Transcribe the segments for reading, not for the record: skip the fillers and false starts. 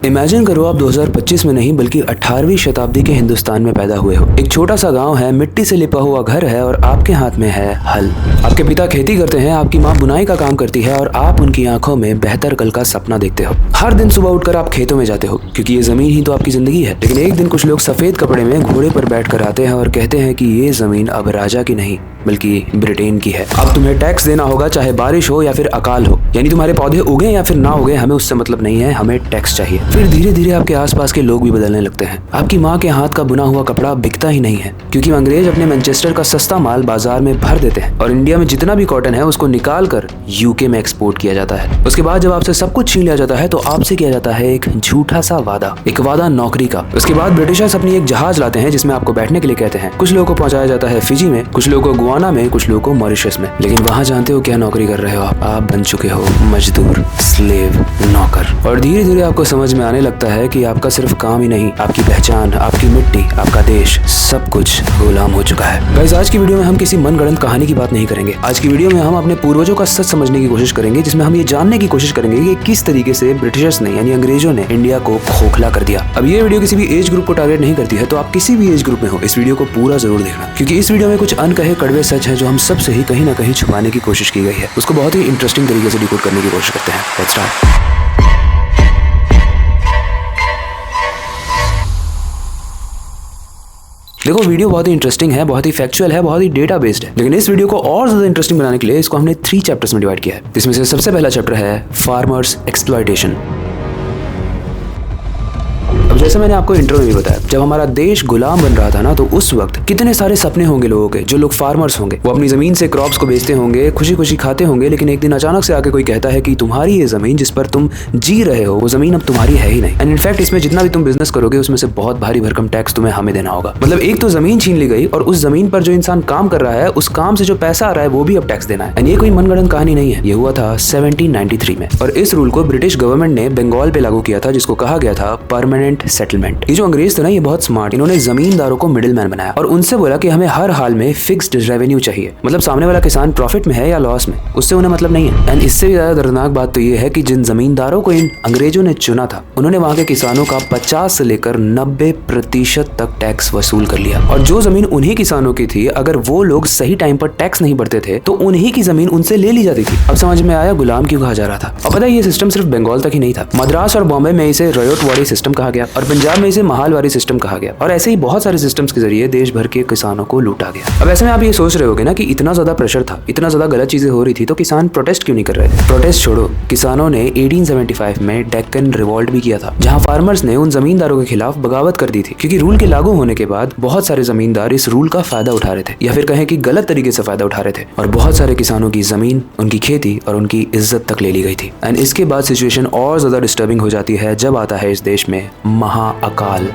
Imagine करो आप 2025 में नहीं बल्कि 18वीं शताब्दी के हिंदुस्तान में पैदा हुए हो। एक छोटा सा गांव है, मिट्टी से लिपा हुआ घर है और आपके हाथ में है हल। आपके पिता खेती करते हैं, आपकी माँ बुनाई का काम करती है और आप उनकी आंखों में बेहतर कल का सपना देखते हो। हर दिन सुबह उठकर आप खेतों में जाते हो क्योंकि ये जमीन ही तो आपकी जिंदगी है। लेकिन एक दिन कुछ लोग सफेद कपड़े में घोड़े पर बैठकर आते हैं और कहते हैं कि ये जमीन अब राजा की नहीं बल्कि ब्रिटेन की है। अब तुम्हें टैक्स देना होगा, चाहे बारिश हो या फिर अकाल हो। यानी तुम्हारे पौधे उगे या फिर ना उगे, हमें उससे मतलब नहीं है, हमें टैक्स चाहिए। फिर धीरे धीरे आपके आसपास के लोग भी बदलने लगते हैं। आपकी माँ के हाथ का बुना हुआ कपड़ा बिकता ही नहीं है क्योंकि अंग्रेज अपने मैनचेस्टर का सस्ता माल बाजार में भर देते हैं और इंडिया में जितना भी कॉटन है उसको निकाल कर यूके में एक्सपोर्ट किया जाता है। उसके बाद जब आपसे सब कुछ छीन लिया जाता है तो आपसे किया जाता है एक झूठा सा वादा, एक वादा नौकरी का। उसके बाद ब्रिटिशर्स अपनी एक जहाज लाते हैं जिसमें आपको बैठने के लिए कहते हैं। कुछ लोगों को पहुंचाया जाता है फिजी में, कुछ लोगों को गुआना में, कुछ लोगों को मॉरिशस में। लेकिन वहां जानते हो क्या नौकरी कर रहे हो आप बन चुके हो मजदूर, स्लेव, नौकर। और धीरे धीरे आपको समझ में आने लगता है कि आपका सिर्फ काम ही नहीं, आपकी पहचान, आपकी मिट्टी, आपका देश, सब कुछ गुलाम हो चुका है। गाइस, आज की वीडियो में हम किसी मनगढ़ंत कहानी की बात नहीं करेंगे। आज की वीडियो में हम अपने पूर्वजों का सच समझने की कोशिश करेंगे, जिसमें हम ये जानने की कोशिश करेंगे कि किस तरीके से ब्रिटिशर्स ने यानी अंग्रेजों ने इंडिया को खोखला कर दिया। अब ये वीडियो किसी भी एज ग्रुप को टारगेट नहीं करती है, तो आप किसी भी एज ग्रुप में हो इस वीडियो को पूरा जरूर देखना, क्योंकि इस वीडियो में कुछ अनकहे कड़वे सच है जो हम सब से ही कहीं ना कहीं छुपाने की कोशिश की गई है। उसको बहुत ही इंटरेस्टिंग तरीके से डिकोड करने की कोशिश करते हैं। Let's start. देखो, वीडियो बहुत ही इंटरेस्टिंग है, बहुत ही फैक्चुअल है, बहुत ही डेटा बेस्ड है, लेकिन इस वीडियो को और ज्यादा इंटरेस्टिंग बनाने के लिए इसको हमने 3 चैप्टर्स में डिवाइड किया है। इसमें से सबसे पहला चैप्टर है फार्मर्स एक्सप्लॉयटेशन। अब जैसे मैंने आपको इंट्रो में भी बताया, जब हमारा देश गुलाम बन रहा था ना, तो उस वक्त कितने सारे सपने होंगे लोगों के। जो लोग फार्मर्स होंगे वो अपनी जमीन से क्रॉप्स को बेचते होंगे, खुशी खुशी खाते होंगे, लेकिन एक दिन अचानक से आके कोई कहता है कि तुम्हारी ये जमीन जिस पर तुम जी रहे हो वो जमीन अब तुम्हारी है ही नहीं। एंड इनफैक्ट इसमें जितना भी तुम बिजनेस करोगे उसमें से बहुत भारी भरकम टैक्स तुम्हें हमें देना होगा। मतलब एक तो जमीन छीन ली गई और उस जमीन पर जो इंसान काम कर रहा है उस काम से जो पैसा आ रहा है वो भी अब टैक्स देना है। एंड ये कोई मनगढ़ंत कहानी नहीं है, ये हुआ था 1793 में। और इस रूल को ब्रिटिश गवर्नमेंट ने बंगाल पे लागू किया था, जिसको कहा गया था परमानेंट सेटलमेंट। जो अंग्रेज थे ना, ये बहुत स्मार्ट, इन्होंने जमींदारों को मिडिल मैन बनाया और उनसे बोला कि हमें हर हाल में फिक्स्ड रेवेन्यू चाहिए। मतलब सामने वाला किसान प्रॉफिट में है या लॉस में, उससे उन्हें मतलब नहीं है। एंड इससे भी ज्यादा दर्दनाक बात तो ये है कि जिन जमींदारों को इन अंग्रेजों ने चुना था उन्होंने वहां के किसानों का 50 से लेकर 90% तक टैक्स वसूल कर लिया। और जो जमीन उन्हीं किसानों की थी, अगर वो लोग सही टाइम पर टैक्स नहीं भरते थे तो उन्हीं की जमीन उनसे ले ली जाती थी। अब समझ में आया गुलाम क्यों कहा जा रहा था। और पता है, ये सिस्टम सिर्फ बंगाल तक ही नहीं था। मद्रास और बॉम्बे में इसे रयोटवाड़ी सिस्टम कहा गया और पंजाब में इसे महालवाड़ी सिस्टम कहा गया। और ऐसे ही बहुत सारे सिस्टम्स के जरिए देश भर के किसानों को लूटा गया। अब ऐसे में आप ये सोच रहे होगे ना कि इतना ज्यादा प्रेशर था, इतना ज्यादा गलत चीजें हो रही थी, तो किसान प्रोटेस्ट क्यों नहीं कर रहे थे। प्रोटेस्ट छोड़ो, किसानों ने 1875 में डेक्कन रिवॉल्ट भी किया था, जहां फार्मर्स ने उन जमींदारों के खिलाफ बगावत कर दी थी। क्योंकि रूल के लागू होने के बाद बहुत सारे जमींदार इस रूल का फायदा उठा रहे थे, या फिर कहें कि गलत तरीके से फायदा उठा रहे थे, और बहुत सारे किसानों की जमीन, उनकी खेती और उनकी इज्जत तक ले ली गई थी। एंड इसके बाद सिचुएशन और ज्यादा डिस्टर्बिंग हो जाती है जब आता है इस देश में महाअकाल।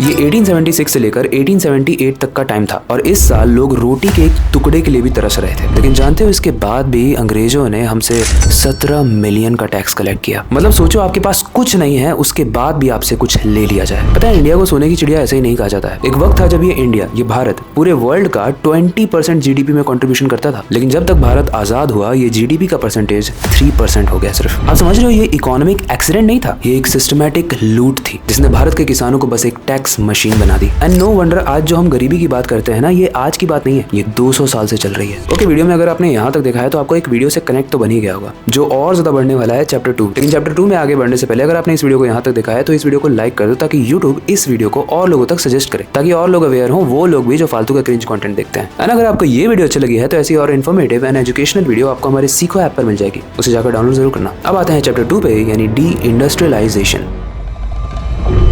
ये 1876 से लेकर 1878 तक का टाइम था और इस साल लोग रोटी के एक टुकड़े के लिए भी तरस रहे थे। लेकिन जानते हो, इसके बाद भी अंग्रेजों ने हमसे 17 मिलियन का टैक्स कलेक्ट किया। मतलब सोचो, आपके पास कुछ नहीं है, उसके बाद भी आपसे कुछ ले लिया जाए। पता है, इंडिया को सोने की चिड़िया ऐसे ही नहीं कहा जाता है। एक वक्त था जब ये इंडिया, ये भारत पूरे वर्ल्ड का 20% जीडीपी में कंट्रीब्यूशन करता था। लेकिन जब तक भारत आजाद हुआ, ये जीडीपी का परसेंटेज 3% हो गया सिर्फ। आप समझ रहे हो, ये इकोनॉमिक एक्सीडेंट नहीं था, ये एक सिस्टमैटिक लूट थी जिसने भारत के किसानों को बस एक टैक्स मशीन बना दी। एंड नो वंडर आज जो हम गरीबी की बात करते हैं ना, ये आज की बात नहीं है, ये 200 साल से चल रही है। ओके, वीडियो में अगर आपने यहाँ तक देखा है तो आपको एक वीडियो से कनेक्ट तो बन ही गया होगा, जो और ज्यादा बढ़ने वाला है चैप्टर 2। लेकिन चैप्टर 2 में आगे बढ़ने से पहले अगर आपने इस वीडियो को यहाँ तक देखा है तो इस वीडियो को लाइक कर दो, ताकि यूट्यूब इस वीडियो को और लोगों तक सजेस्ट करे, ताकि और लोग अवेयर हो, वो लोग भी जो फालतू का क्रिंज कंटेंट देखते हैं। एंड अगर आपको ये वीडियो अच्छी लगी है तो ऐसी और इन्फॉर्मेटिव एंड एजुकेशनल वीडियो आपको हमारे सीखो ऐप पर मिल जाएगी, उसे जाकर डाउनलोड जरूर करना। अब आते हैं चैप्टर 2 पे, यानी डी इंडस्ट्रियलाइजेशन।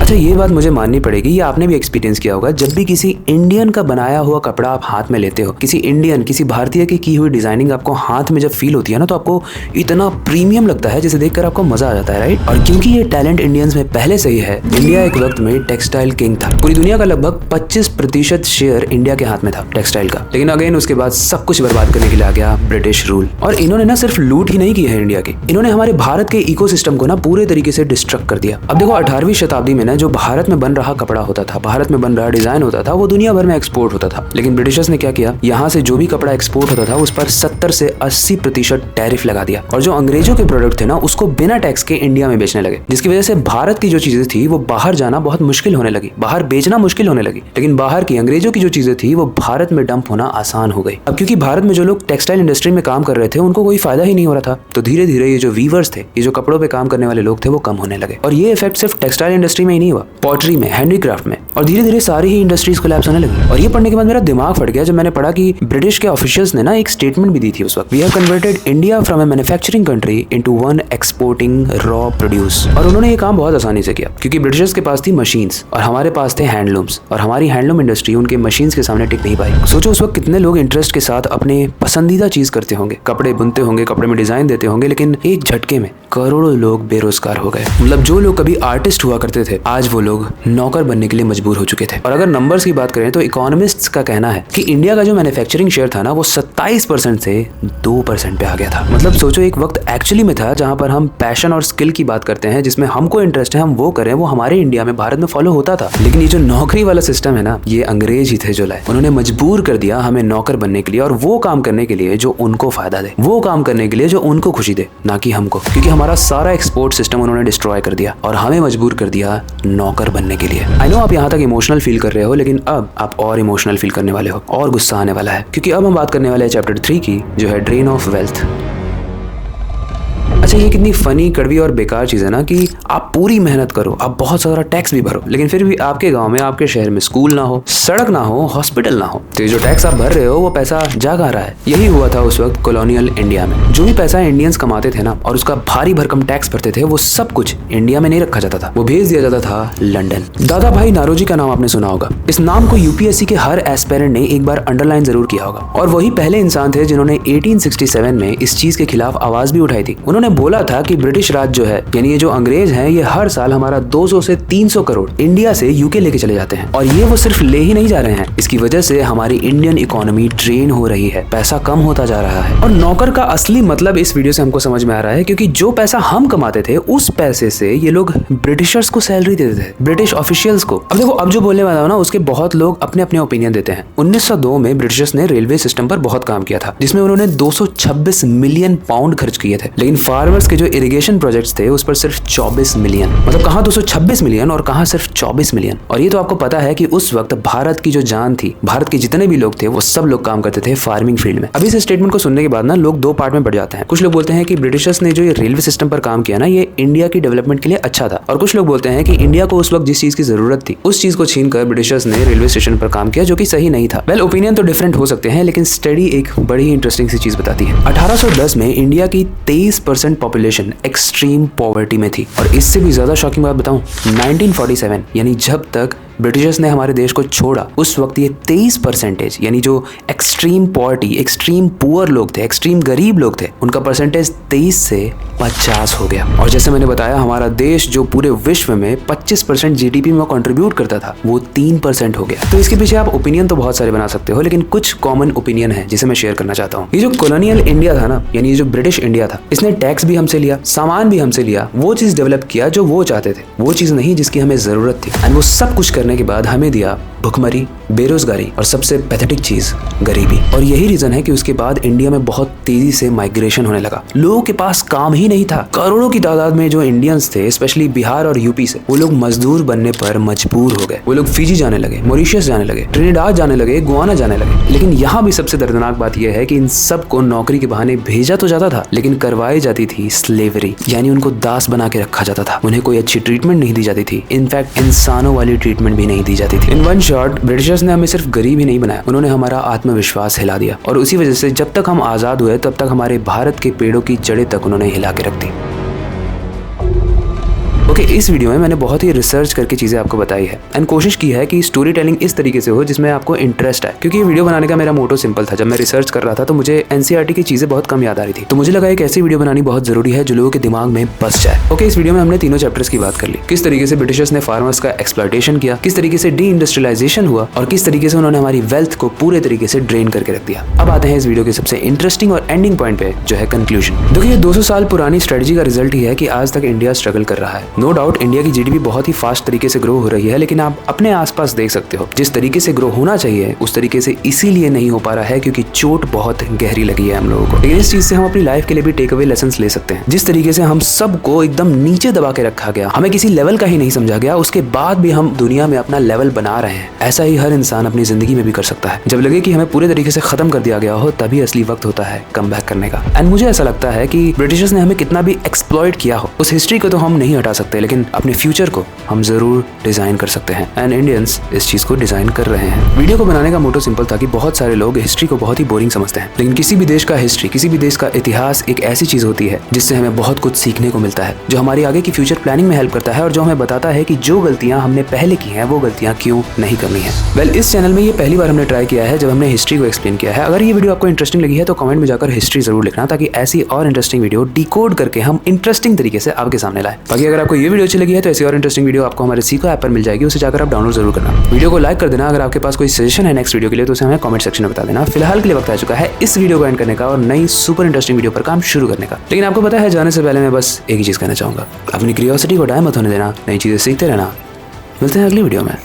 अच्छा, ये बात मुझे माननी पड़ेगी, ये आपने भी एक्सपीरियंस किया होगा। जब भी किसी इंडियन का बनाया हुआ कपड़ा आप हाथ में लेते हो, किसी इंडियन, किसी भारतीय की हुई डिजाइनिंग आपको हाथ में जब फील होती है ना, तो आपको इतना प्रीमियम लगता है जिसे देखकर आपको मजा आ जाता है, राइट। और क्योंकि ये टैलेंट इंडियंस में पहले से ही है, इंडिया एक वक्त में टेक्सटाइल किंग था। पूरी दुनिया का लगभग 25% शेयर इंडिया के हाथ में था टेक्सटाइल का। लेकिन अगेन उसके बाद सब कुछ बर्बाद करने के लिए आ गया ब्रिटिश रूल। और इन्होंने ना सिर्फ लूट ही नहीं की है इंडिया की, इन्होंने हमारे भारत के इकोसिस्टम को ना पूरे तरीके से डिस्ट्रक्ट कर दिया। अब देखो, 18वीं शताब्दी में ना जो भारत में बन रहा कपड़ा होता था, भारत में बन रहा डिजाइन होता था, वो दुनिया भर में एक्सपोर्ट होता था। लेकिन ब्रिटिशर्स ने क्या किया, यहाँ से जो भी कपड़ा एक्सपोर्ट होता था उस पर 70 से 80% टैरिफ लगा दिया और जो अंग्रेजों के प्रोडक्ट थे ना उसको बिना टैक्स के इंडिया में बेचने लगे, जिसकी वजह से भारत की जो चीजें थी वो बाहर जाना बहुत मुश्किल होने लगी, बाहर बेचना मुश्किल होने लगी। लेकिन बाहर की अंग्रेजों की जो चीजें थी वो भारत में डंप होना आसान हो गई। अब क्योंकि भारत में जो लोग टेक्सटाइल इंडस्ट्री में काम कर रहे थे उनको कोई फायदा ही नहीं हो रहा था, तो धीरे धीरे ये जो वीवर्स थे, ये जो कपड़ों पे काम करने वाले लोग थे, वो कम होने लगे। और ये इफेक्ट सिर्फ टेक्सटाइल इंडस्ट्री में ही नहीं हुआ, पॉटरी में, हैंडीक्राफ्ट में, और धीरे धीरे सारी ही इंडस्ट्रीज कोलैप्स होने लगी। और ये पढ़ने के बाद मेरा दिमाग फट गया जब मैंने पढ़ा कि ब्रिटिश के ऑफिशियल्स ने ना एक स्टेटमेंट भी दी थी उस वक्त, we have converted India from a manufacturing country into one exporting raw produce. और उन्होंने ये काम बहुत आसानी से किया क्योंकि ब्रिटिशर्स के पास थी मशीन्स और हमारे पास थे हैंडलूम्स, और हमारी हैंडलूम इंडस्ट्री उनके मशीन्स के सामने टिक नहीं पाई। सोचो उस वक्त कितने लोग इंटरेस्ट के साथ अपने पसंदीदा चीज करते होंगे, कपड़े बुनते होंगे, कपड़े में डिजाइन देते होंगे, लेकिन एक झटके में करोड़ों लोग बेरोजगार हो गए। मतलब जो लोग कभी आर्टिस्ट हुआ करते थे आज वो लोग नौकर बनने के लिए मजबूर हो चुके थे। और अगर नंबर्स की बात करें तो इकोनॉमिस्ट्स का कहना है कि इंडिया का जो मैन्युफैक्चरिंग शेयर था ना वो 27% से 2% पे आ गया था। मतलब सोचो एक वक्त एक्चुअली में था जहां पर हम पैशन और स्किल की बात करते हैं, जिसमें हमको इंटरेस्ट है हम वो करें, वो हमारे इंडिया में, भारत में फॉलो होता था। लेकिन ये जो नौकरी वाला सिस्टम है ना, ये अंग्रेज ही थे जो लाए। उन्होंने मजबूर कर दिया हमें नौकर बनने के लिए और वो काम करने के लिए जो उनको फायदा दे, वो काम करने के लिए जो उनको खुशी दे, ना कि हमको, क्योंकि हमारा सारा एक्सपोर्ट सिस्टम उन्होंने डिस्ट्रॉय कर दिया और हमें मजबूर कर दिया नौकर बनने के लिए। आई नो आप यहाँ तक इमोशनल फील कर रहे हो, लेकिन अब आप और इमोशनल फील करने वाले हो और गुस्सा आने वाला है, क्योंकि अब हम बात करने वाले हैं चैप्टर 3 की, जो है ड्रेन ऑफ वेल्थ। अच्छा ये कितनी फनी, कड़वी और बेकार चीज है ना कि आप पूरी मेहनत करो, आप बहुत सारा टैक्स भी भरो, लेकिन फिर भी आपके गांव में, आपके शहर में स्कूल ना हो, सड़क ना हो, हॉस्पिटल ना हो, तो ये जो टैक्स आप भर रहे हो वो पैसा जा कहाँ रहा है। यही हुआ था उस वक्त कॉलोनियल इंडिया में। जो भी पैसा इंडियंस कमाते थे ना और उसका भारी भरकम टैक्स भरते थे, वो सब कुछ इंडिया में नहीं रखा जाता था, वो भेज दिया जाता था लंदन। दादा भाई नारोजी का नाम आपने सुना होगा। इस नाम को यूपीएससी के हर एस्पिरेंट ने एक बार अंडरलाइन जरूर किया होगा, और वही पहले इंसान थे जिन्होंने 1867 में इस चीज के खिलाफ आवाज भी उठाई थी। उन्होंने बोला था कि ब्रिटिश राज जो है, यानी ये जो अंग्रेज हैं, ये हर साल हमारा 200 से 300 करोड़ इंडिया से यूके लेके चले जाते हैं, और ये वो सिर्फ ले ही नहीं जा रहे हैं, इसकी वजह से हमारी इंडियन इकोनॉमी ड्रेन हो रही है, पैसा कम होता जा रहा है। और नौकर का असली मतलब इस वीडियो से हमको समझ में आ रहा है, क्योंकि जो पैसा हम कमाते थे उस पैसे से ये लोग ब्रिटिशर्स को सैलरी देते थे, ब्रिटिश ऑफिशियल्स को। अब देखो, अब जो बोलने वाला हूं ना उसके बहुत लोग अपने अपने ओपिनियन देते हैं। 1902 में ब्रिटिशर्स ने रेलवे सिस्टम पर बहुत काम किया था, जिसमें उन्होंने 226 मिलियन पाउंड खर्च किए थे, लेकिन फार्मर्स के जो इरिगेशन प्रोजेक्ट्स थे उस पर सिर्फ 24 मिलियन। मतलब कहां 226 मिलियन और कहां सिर्फ 24 मिलियन। और ये तो आपको पता है कि उस वक्त भारत की जो जान थी, भारत के जितने भी लोग थे वो सब लोग काम करते थे फार्मिंग फील्ड में। अभी इस स्टेटमेंट को सुनने के बाद ना लोग दो पार्ट में बढ़ जाते हैं। कुछ लोग बोलते हैं कि ब्रिटिशर्स ने जो ये रेलवे सिस्टम पर काम किया ना, ये इंडिया की डेवलपमेंट के लिए अच्छा था, और कुछ लोग बोलते हैं कि इंडिया को उस वक्त जिस चीज की जरूरत थी उस चीज को छीनकर ब्रिटिशर्स ने रेलवे स्टेशन पर काम किया, जो कि सही नहीं था। वेल, ओपिनियन तो डिफरेंट हो सकते हैं, लेकिन स्टडी एक बड़ी इंटरेस्टिंग सी चीज बताती है। 1810 में इंडिया की 23% पॉपुलेशन एक्सट्रीम पॉवर्टी में थी, और इससे भी ज्यादा शॉकिंग बात बताऊं, 1947 यानी जब तक ब्रिटिशर्स ने हमारे देश को छोड़ा उस वक्त ये 23% यानी जो एक्सट्रीम पॉवर्टी, एक्सट्रीम पुअर लोग थे, एक्सट्रीम गरीब लोग थे, उनका परसेंटेज 23 से 50 हो गया। और जैसे मैंने बताया, हमारा देश जो पूरे विश्व में 25% जीडीपी में कंट्रीब्यूट करता था वो 3% हो गया। तो इसके पीछे आप ओपिनियन तो बहुत सारे बना सकते हो, लेकिन कुछ कॉमन ओपिनियन है जिसे मैं शेयर करना चाहता हूँ। ये जो कॉलोनियल इंडिया था ना, यानी ये जो ब्रिटिश इंडिया था, इसने टैक्स भी हमसे लिया, सामान भी हमसे लिया, वो चीज डेवलप किया जो वो चाहते थे, वो चीज नहीं जिसकी हमें जरूरत थी, एंड वो सब कुछ करने के बाद हमें दिया भुखमरी, बेरोजगारी और सबसे पैथेटिक चीज गरीबी। और यही रीजन है कि उसके बाद इंडिया में बहुत तेजी से माइग्रेशन होने लगा। लोगों के पास काम ही नहीं था। करोड़ों की तादाद में जो इंडियंस थे, स्पेशली बिहार और यूपी से, वो लोग मजदूर बनने पर मजबूर हो गए। वो लोग फिजी जाने लगे, मॉरिशस जाने लगे, ट्रिनिडाद जाने लगे, गुआना जाने लगे। लेकिन यहाँ भी सबसे दर्दनाक बात यह है कि इन सबको नौकरी के बहाने भेजा तो जाता था, लेकिन करवाई जाती थी स्लेवरी, यानी उनको दास बना के रखा जाता था। उन्हें कोई अच्छी ट्रीटमेंट नहीं दी जाती थी, इनफैक्ट इंसानों वाली ट्रीटमेंट भी नहीं दी जाती थी। इन वन शॉर्ट, ब्रिटिशर्स ने हमें सिर्फ गरीब ही नहीं बनाया, उन्होंने हमारा आत्मविश्वास हिला दिया, और उसी वजह से जब तक हम आजाद हुए तब तक हमारे भारत के पेड़ों की जड़ें तक उन्होंने हिला के रख दी। ओके, इस वीडियो में मैंने बहुत ही रिसर्च करके चीजें आपको बताई है, एंड कोशिश की है कि स्टोरी टेलिंग इस तरीके से हो जिसमें आपको इंटरेस्ट है। क्योंकि ये वीडियो बनाने का मेरा मोटो सिंपल था। जब मैं रिसर्च कर रहा था तो मुझे एनसीईआरटी की चीजें बहुत कम याद आ रही थी, तो मुझे लगा एक ऐसी वीडियो बनानी बहुत जरूरी है जो लोगों के दिमाग में बस जाए। ओके, इस वीडियो में हमने तीनों चैप्टर्स की बात कर ली, किस तरीके से ब्रिटिशर्स ने फार्मर्स का एक्सप्लॉयटेशन किया, किस तरीके से डी इंडस्ट्रियलाइजेशन हुआ, और किस तरीके से उन्होंने हमारी वेल्थ को पूरे तरीके से ड्रेन करके रख दिया। अब आते हैं इस वीडियो के सबसे इंटरेस्टिंग और एंडिंग पॉइंट पे, जो है कंक्लूजन। देखिए, 200 साल पुरानी स्ट्रेटजी का रिजल्ट ही है कि आज तक इंडिया स्ट्रगल कर रहा है। नो डाउट इंडिया की जीडीपी बहुत ही फास्ट तरीके से ग्रो हो रही है, लेकिन आप अपने आसपास देख सकते हो जिस तरीके से ग्रो होना चाहिए उस तरीके से इसीलिए नहीं हो पा रहा है क्योंकि चोट बहुत गहरी लगी है हम लोगों को। लेकिन इस चीज से हम अपनी लाइफ के लिए भी टेक अवे लेसन ले सकते हैं। जिस तरीके से हम सबको एकदम नीचे दबा के रखा गया, हमें किसी लेवल का ही नहीं समझा गया, उसके बाद भी हम दुनिया में अपना लेवल बना रहे हैं। ऐसा ही हर इंसान अपनी जिंदगी में भी कर सकता है। जब लगे कि हमें पूरे तरीके से खत्म कर दिया गया हो तभी असली वक्त होता है कम बैक करने का। एंड मुझे ऐसा लगता है कि ब्रिटिशर्स ने हमें कितना भी एक्सप्लॉइट किया हो, उस हिस्ट्री को तो हम नहीं हटा सकते, लेकिन अपने फ्यूचर को हम जरूर डिजाइन कर सकते हैं। एंड इंडियंस इस चीज को डिजाइन कर रहे हैं। वीडियो को बनाने का मोटो सिंपल था कि बहुत सारे लोग हिस्ट्री को बहुत ही बोरिंग समझते हैं, लेकिन किसी भी देश का हिस्ट्री, किसी भी देश का इतिहास एक ऐसी चीज होती है जिससे हमें बहुत कुछ सीखने को मिलता है, जो हमारी आगे की फ्यूचर प्लानिंग में हेल्प करता है और जो हमें बताता है कि जो गलतियां हमने पहले की हैं वो गलतियां क्यों नहीं करनी है। वेल, इस चैनल में ये पहली बार हमने ट्राई किया है जब हमने हिस्ट्री को एक्सप्लेन किया है। अगर ये वीडियो आपको इंटरेस्टिंग लगी है तो कमेंट में जाकर हिस्ट्री जरूर लिखना, ताकि ऐसी और इंटरेस्टिंग वीडियो डिकोड करके हम इंटरेस्टिंग तरीके से आपके सामने लाए। बाकी अगर आपको ये वीडियो अच्छी लगी है तो ऐसी और इंटरेस्टिंग वीडियो आपको हमारे सीको ऐप पर मिल जाएगी, उसे जाकर आप डाउनलोड जरूर करना। वीडियो को लाइक कर देना। अगर आपके पास कोई सजेशन है नेक्स्ट वीडियो के लिए तो उसे हमें कमेंट सेक्शन में बता देना। फिलहाल के लिए वक्त आ चुका है इस वीडियो को एंड करने का और नई सुपर इंटरेस्टिंग वीडियो पर काम शुरू करने का। लेकिन आपको पता है, जाने से पहले मैं बस एक ही चीज कहना चाहूंगा, अपनी क्यूरियोसिटी को डाय मत होने देना, नई चीजें सीखते रहना। मिलते हैं अगली वीडियो में।